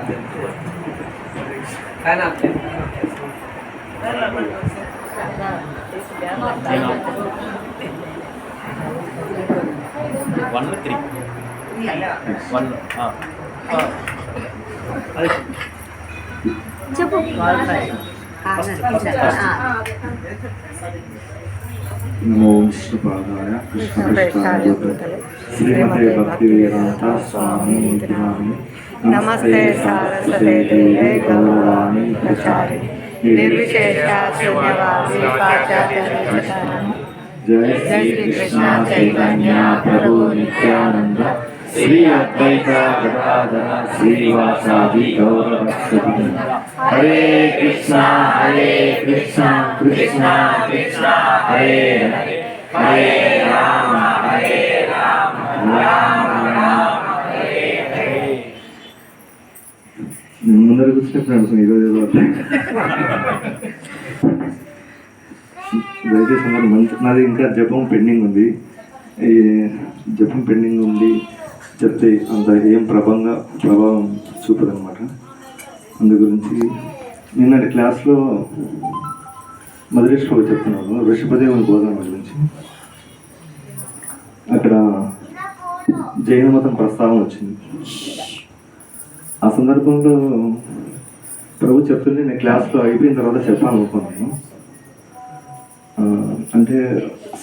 చెప్పు. నమో విష్ణుపాదాయ కృష్ణప్రష్టాయ శ్రీమతే భక్తి వేదాంత స్వామి నామి నమస్తే సారస్వతే దేవే గౌరవాణి ప్రచారి నిర్విశేష శూన్యవాది పాశ్చాత్య. జయ శ్రీ కృష్ణ చైతన్య ప్రభు నిత్యానంద శ్రీ అద్వైత గదాధర శ్రీవాసాది గౌరభక్తవృంద. హరే కృష్ణ కృష్ణ కృష్ణ హరే హరే, హరే రామ రామ రామ హరే హరే. ముందర కూర్చున్నప్పుడు అనుకున్నాను ఈరోజు దయచేసి అందరూ మంచి. నాది ఇంకా జపం పెండింగ్ ఉంది. ఈ జపం పెండింగ్ ఉంది చెప్తే అంత ఏం ప్రభావం చూపదనమాట. అందు గురించి నిన్నటి క్లాస్లో మధురేశ్వర చెప్తున్నాను ఋషభదేవుని బోధన గురించి. అక్కడ జైన మతం ప్రస్తావన వచ్చింది. ఆ సందర్భంలో ప్రభు చెప్తుంటే నేను క్లాస్లో అయిపోయిన తర్వాత చెప్పాలనుకున్నాను. అంటే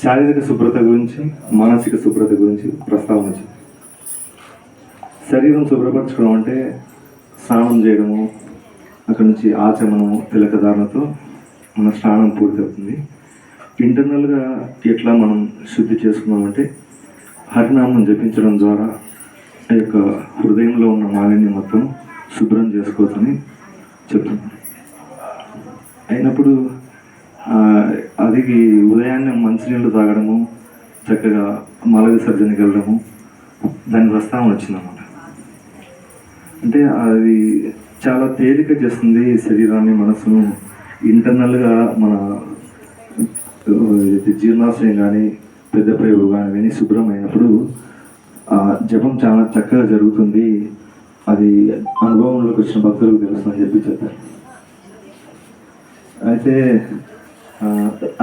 శారీరక శుభ్రత గురించి మానసిక శుభ్రత గురించి ప్రస్తావన వచ్చింది. శరీరం శుభ్రపరచుకోవడం అంటే స్నానం చేయడము, అక్కడ నుంచి ఆచమనము తిలకధారణతో మన స్నానం పూర్తవుతుంది. ఇంటర్నల్గా ఎట్లా మనం శుద్ధి చేసుకున్నామంటే హరినామం జపించడం ద్వారా ఆ యొక్క హృదయంలో ఉన్న మాలిన్యం మొత్తం శుభ్రం చేసుకోవచ్చని చెప్తున్నాను. అయినప్పుడు అది ఉదయాన్నే మంచినీళ్ళు తాగడము, చక్కగా మల విసర్జనకి వెళ్ళడము, దాని ప్రస్తావన వచ్చిందన్నమాట. అంటే అది చాలా తేలిక చేస్తుంది శరీరాన్ని, మనసును. ఇంటర్నల్గా మన జీర్ణాశయం కానీ పెద్ద ప్రేగు కానీ ఇవన్నీ శుభ్రమైనప్పుడు జపం చాలా చక్కగా జరుగుతుంది. అది అనుభవంలోకి వచ్చిన భక్తులకు తెలుస్తుందని చెప్పారు. అయితే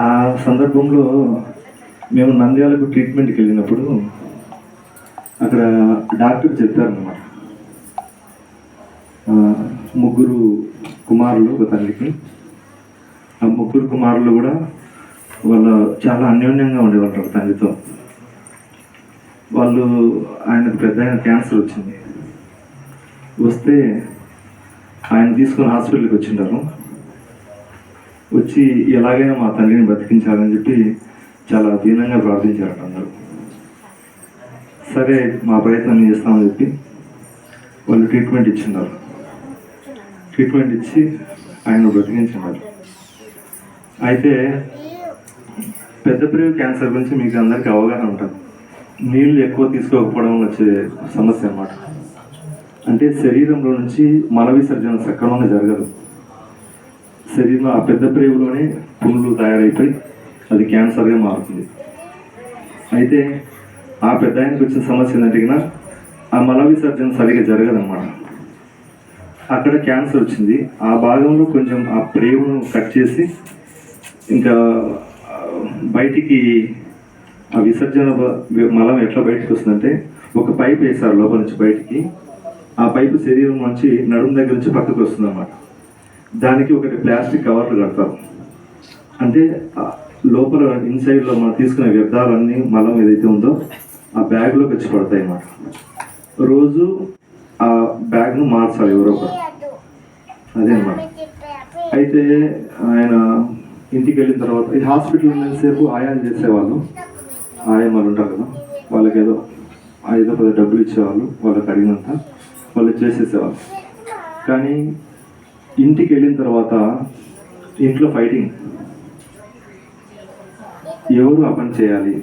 ఆ సందర్భంలో మేము నంద్యాలకు ట్రీట్మెంట్కి వెళ్ళినప్పుడు అక్కడ డాక్టర్ చెప్పారన్నమాట. 3 కుమారులు ఒక తల్లికి. ఆ 3 కుమారులు కూడా వాళ్ళు చాలా అన్యోన్యంగా ఉండేవాళ్ళు తండ్రితో. ఆయనకు పెద్ద క్యాన్సర్ వచ్చింది. వస్తే ఆయన తీసుకుని హాస్పిటల్కి వచ్చింటారు. వచ్చి ఎలాగైనా మా తండ్రిని బతికించాలని చెప్పి చాలా దీనంగా ప్రార్థించారట అందరూ. సరే మా ప్రయత్నం చేస్తామని చెప్పి వాళ్ళు ట్రీట్మెంట్ ఇచ్చిన్నారు. ట్రీట్మెంట్ ఇచ్చి ఆయన బ్రతికించున్నారు. అయితే పెద్ద ప్రేగు క్యాన్సర్ గురించి మీకు అందరికీ అవగాహన ఉంటుంది. నీళ్ళు ఎక్కువ తీసుకోకపోవడం వచ్చే సమస్య అన్నమాట. అంటే శరీరంలో నుంచి మల విసర్జన సక్రమంగా జరగదు. శరీరంలో ఆ పెద్ద ప్రేగులోనే పుండ్లు తయారైపోయి అది క్యాన్సర్గా మారుతుంది. అయితే ఆ పెద్ద ఆయనకు వచ్చిన సమస్య ఏంటంటే ఆ మల విసర్జన సరిగా జరగదన్నమాట. అక్కడ క్యాన్సర్ వచ్చింది. ఆ భాగంలో కొంచెం ఆ ప్రేగును కట్ చేసి ఇంకా బయటికి ఆ విసర్జన మలం ఎట్లా బయటకు వస్తుందంటే ఒక పైప్ వేస్తారు లోపల నుంచి బయటికి. ఆ పైపు శరీరం నుంచి నడుము దగ్గర నుంచి పక్కకు వస్తుంది అన్నమాట. దానికి ఒకటి ప్లాస్టిక్ కవర్లు కడతారు. అంటే లోపల ఇన్సైడ్లో మనం తీసుకునే వ్యర్థాలన్నీ మలం ఏదైతే ఉందో ఆ బ్యాగ్లోకి వచ్చి పడతాయి అన్నమాట. రోజు ఆ బ్యాగ్ను మార్చాలి ఎవరో ఒకరు. అదే అన్నమాట. అయితే ఆయన ఇంటికి వెళ్ళిన తర్వాత ఈ హాస్పిటల్ ఉన్నంతసేపు ఆయాలు చేసేవాళ్ళు. ఆయమ్మలు ఉంటారు కదా, వాళ్ళకి ఏదో 5-10 డబ్బులు ఇచ్చేవాళ్ళు. వాళ్ళకి అడిగినంత వాళ్ళు చేసేసేవాళ్ళు. కానీ ఇంటికి వెళ్ళిన తర్వాత ఇంట్లో ఫైటింగ్. ఎవరు ఆ పని చేయాలి?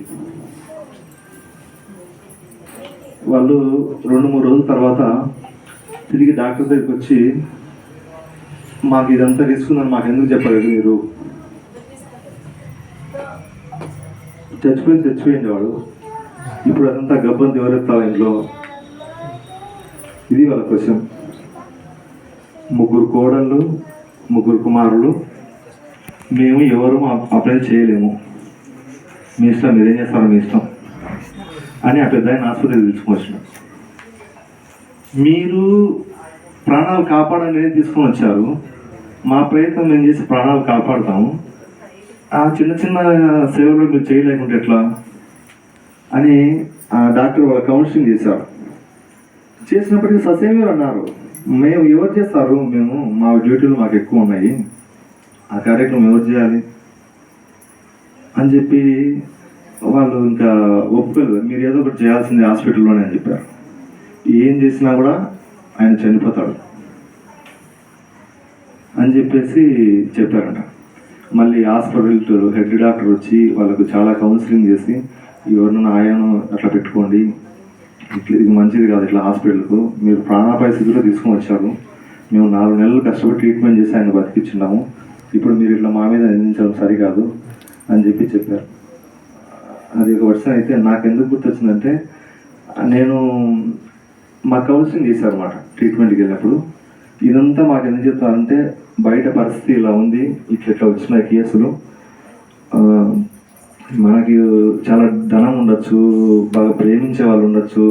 వాళ్ళు 2-3 రోజుల తర్వాత తిరిగి డాక్టర్ దగ్గరికి వచ్చి మాకు ఇదంతా రిస్క్ ఉందని మాకు ఎందుకు చెప్పలేదు మీరు? చచ్చిపోయింది వాడు. ఇప్పుడు అదంతా గబ్బంది ఎవరెత్తాలి ఇంట్లో? ఇది వాళ్ళ క్వశ్చన్. ముగ్గురు కోడళ్ళు, ముగ్గురు కుమారులు, మేము ఎవరు అప్లై చేయలేము, మీ ఇష్టం, మీరేం చేస్తారో మీ ఇష్టం అని ఆ పెద్ద ఆయన హాస్పిటల్ తీసుకొని మీరు ప్రాణాలు కాపాడనేది తీసుకొని వచ్చారు. మా ప్రయత్నం మేము చేసి ప్రాణాలు కాపాడుతాము, ఆ చిన్న చిన్న సేవలు మీరు చేయలేకుంటే ఎట్లా అని ఆ డాక్టర్ వాళ్ళ కౌన్సిలింగ్ చేశారు. చేసినప్పటికీ ససేమియర్ అన్నారు, మేము ఎవరు చేస్తారు, మేము మా డ్యూటీలు మాకు ఎక్కువ ఉన్నాయి, ఆ కార్యక్రమం ఎవరు చేయాలి అని చెప్పి వాళ్ళు ఇంకా ఒప్పుకోలేదు. మీరు ఏదో ఒకటి చేయాల్సింది హాస్పిటల్లోనే అని చెప్పారు. ఏం చేసినా కూడా ఆయన చనిపోతాడు అని చెప్పేసి చెప్పారంట. మళ్ళీ హాస్పిటల్ హెడ్ డాక్టర్ వచ్చి వాళ్ళకు చాలా కౌన్సిలింగ్ చేసి, ఎవరినైనా ఆయాను అట్లా పెట్టుకోండి, ఇట్లా ఇది మంచిది కాదు, ఇట్లా హాస్పిటల్కు మీరు ప్రాణాపాయ స్థితిలో తీసుకొని వచ్చారు, మేము 4 నెలలు కష్టపడి ట్రీట్మెంట్ చేసి ఆయన బతికించున్నాము, ఇప్పుడు మీరు ఇట్లా మా మీద నిందించడం సరికాదు అని చెప్పి చెప్పారు. అది ఒక వర్షన్ అయితే నాకు ఎందుకు గుర్తొచ్చిందంటే, నేను మా కౌన్సిలింగ్ చేశారన్నమాట ట్రీట్మెంట్కి వెళ్ళినప్పుడు. ఇదంతా మాకు ఎందుకు చెప్తారంటే, బయట పరిస్థితి ఇలా ఉంది, ఇట్లా వచ్చిన కేసులు, మనకి చాలా ధనం ఉండొచ్చు, బాగా ప్రేమించే వాళ్ళు ఉండొచ్చు,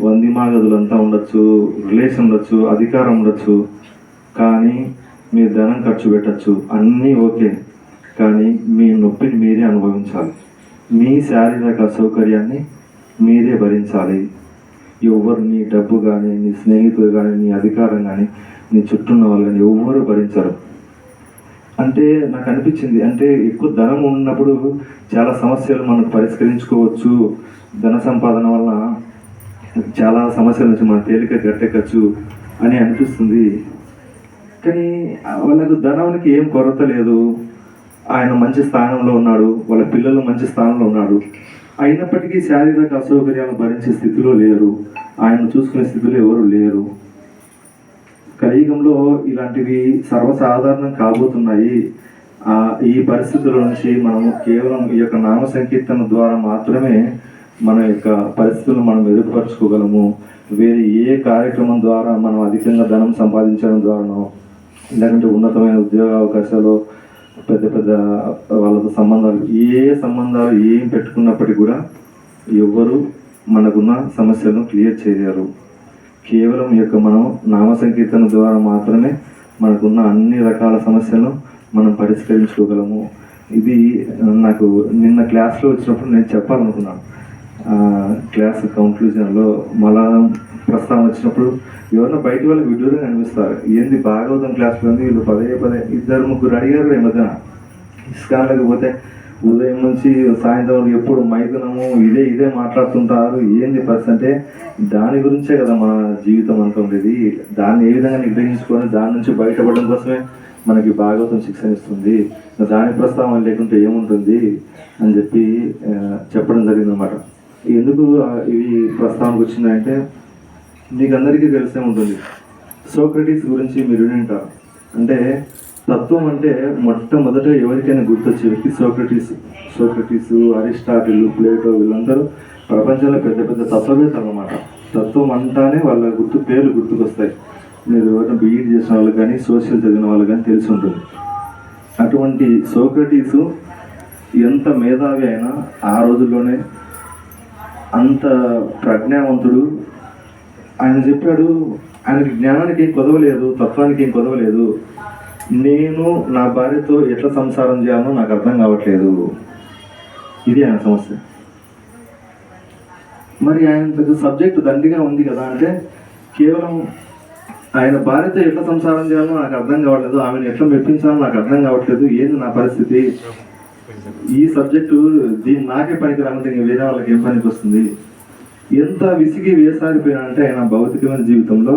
వందిమాగదులంతా ఉండొచ్చు, రిలేషన్ ఉండొచ్చు, అధికారం ఉండొచ్చు, కానీ మీరు ధనం ఖర్చు పెట్టచ్చు, అన్నీ ఓకే, కానీ మీ నొప్పిని మీరే అనుభవించాలి, మీ శారీరక సౌకర్యాన్ని మీరే భరించాలి. ఎవరు నీ డబ్బు కానీ, నీ స్నేహితులు కానీ, నీ అధికారం కానీ, నీ చుట్టూ ఉన్న వాళ్ళు కానీ ఎవరు భరించరు. అంటే నాకు అనిపించింది, అంటే ఎక్కువ ధనం ఉన్నప్పుడు చాలా సమస్యలు మనకు పరిష్కరించుకోవచ్చు, ధన సంపాదన వల్ల చాలా సమస్యల నుంచి మనం తేలిక గట్టెక్కచ్చు అని అనిపిస్తుంది. కానీ వాళ్ళకు ధనానికి ఏం కొరత లేదు, ఆయన మంచి స్థానంలో ఉన్నాడు, వాళ్ళ పిల్లలు మంచి స్థానంలో ఉన్నాడు, అయినప్పటికీ శారీరక అసౌకర్యాలను భరించే స్థితిలో లేరు, ఆయన చూసుకునే స్థితిలో ఎవరు లేరు. కలియుగంలో ఇలాంటివి సర్వసాధారణం కాబోతున్నాయి. ఈ పరిస్థితుల నుంచి మనము కేవలం ఈ యొక్క నామ సంకీర్తన ద్వారా మాత్రమే మన యొక్క పరిస్థితులను మనం మెరుగుపరుచుకోగలము. వేరే ఏ కార్యక్రమం ద్వారా మనం అధికంగా ధనం సంపాదించడం ద్వారానో, లేదంటే ఉన్నతమైన ఉద్యోగ అవకాశాలు, పెద్ద పెద్ద వాళ్ళతో సంబంధాలు, సంబంధాలు ఏం పెట్టుకున్నప్పటికీ కూడా ఎవ్వరు మనకున్న సమస్యలను క్లియర్ చేయలేరు. కేవలం ఈ యొక్క మనం నామ సంకీర్తన ద్వారా మాత్రమే మనకున్న అన్ని రకాల సమస్యలను మనం పరిష్కరించుకోగలము. ఇది నాకు నిన్న క్లాస్లో వచ్చినప్పుడు నేను చెప్పాలనుకున్నాను. క్లాస్ కంక్లూజన్లో మళ్ళా ప్రస్తావన వచ్చినప్పుడు ఎవరైనా బయట వాళ్ళకి విడ్డూరంగా అనిపిస్తారు, ఏంది భాగవతం క్లాస్లో ఉంది, వీళ్ళు పదే 2-3 అడిగారు ఈ మధ్యన. ఇస్కాన్లకు పోతే ఉదయం నుంచి సాయంత్రం ఎప్పుడు మైథునము ఇదే మాట్లాడుతుంటారు, ఏంది పరిస్థితి అంటే దాని గురించే కదా మన జీవితం అంతా ఉండేది. దాన్ని ఏ విధంగా నిగ్రహించుకొని దాని నుంచి బయటపడడం కోసమే మనకి భాగవతం శిక్షణ ఇస్తుంది, దాని ప్రస్తావన లేకుంటే ఏముంటుంది అని చెప్పి చెప్పడం జరిగిందన్నమాట. ఎందుకు ఇవి ప్రస్తావనకు వచ్చిందంటే, మీకు అందరికీ తెలిసే ఉంటుంది, సోక్రటీస్ గురించి మీరు వింటారు. అంటే తత్వం అంటే మొట్టమొదట ఎవరికైనా గుర్తొచ్చే వ్యక్తి సోక్రటీస్, అరిస్టాటిల్, ప్లేటో, వీళ్ళందరూ ప్రపంచంలో పెద్ద పెద్ద తత్వవేత్తలు అన్నమాట. తత్వం అంటానే వాళ్ళ పేర్లు గుర్తుకొస్తాయి. మీరు ఎవరైనా బీఈడి చేసిన వాళ్ళు కానీ, సోషల్ చదివిన వాళ్ళు కానీ తెలిసి ఉంటుంది. అటువంటి సోక్రటీసు ఎంత మేధావి అయినా ఆ రోజుల్లోనే అంత ప్రజ్ఞావంతుడు. ఆయన చెప్పాడు, ఆయనకి జ్ఞానానికి ఏం కొదవలేదు, తత్వానికి ఏం కొదవలేదు, నేను నా భార్యతో ఎట్లా సంసారం చేయాలో నాకు అర్థం కావట్లేదు, ఇది ఆయన సమస్య. మరి ఆయన సబ్జెక్టు దండిగా ఉంది కదా అంటే, కేవలం ఆయన భార్యతో ఎట్లా సంసారం చేయాలో నాకు అర్థం కావట్లేదు, ఆమెను ఎట్లా మెప్పించాలో నాకు అర్థం కావట్లేదు, ఏంది నా పరిస్థితి, ఈ సబ్జెక్టు దీన్ని నాకే పనికి రాకుంటే వేరే వాళ్ళకి ఏం పనికి వస్తుంది. ఎంత విసిగి వేసారిపోయినా అంటే ఆయన భౌతికమైన జీవితంలో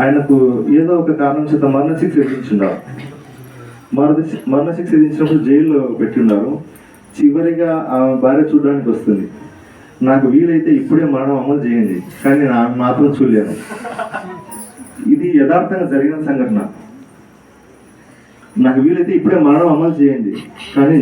ఆయనకు ఏదో ఒక కారణం చేత మరణశిక్ష విధించున్నారు. మరణశిక్ష విధించినప్పుడు జైల్లో పెట్టి ఉన్నారు. చివరిగా ఆ భార్య చూడడానికి వస్తుంది, నాకు వీలైతే ఇప్పుడే మరణం అమలు చేయండి, కానీ నేను ఆమె మాత్రం చూడలేను. ఇది యథార్థంగా జరిగిన సంఘటన. నాకు వీలైతే ఇప్పుడే మరణం అమలు చేయండి, కానీ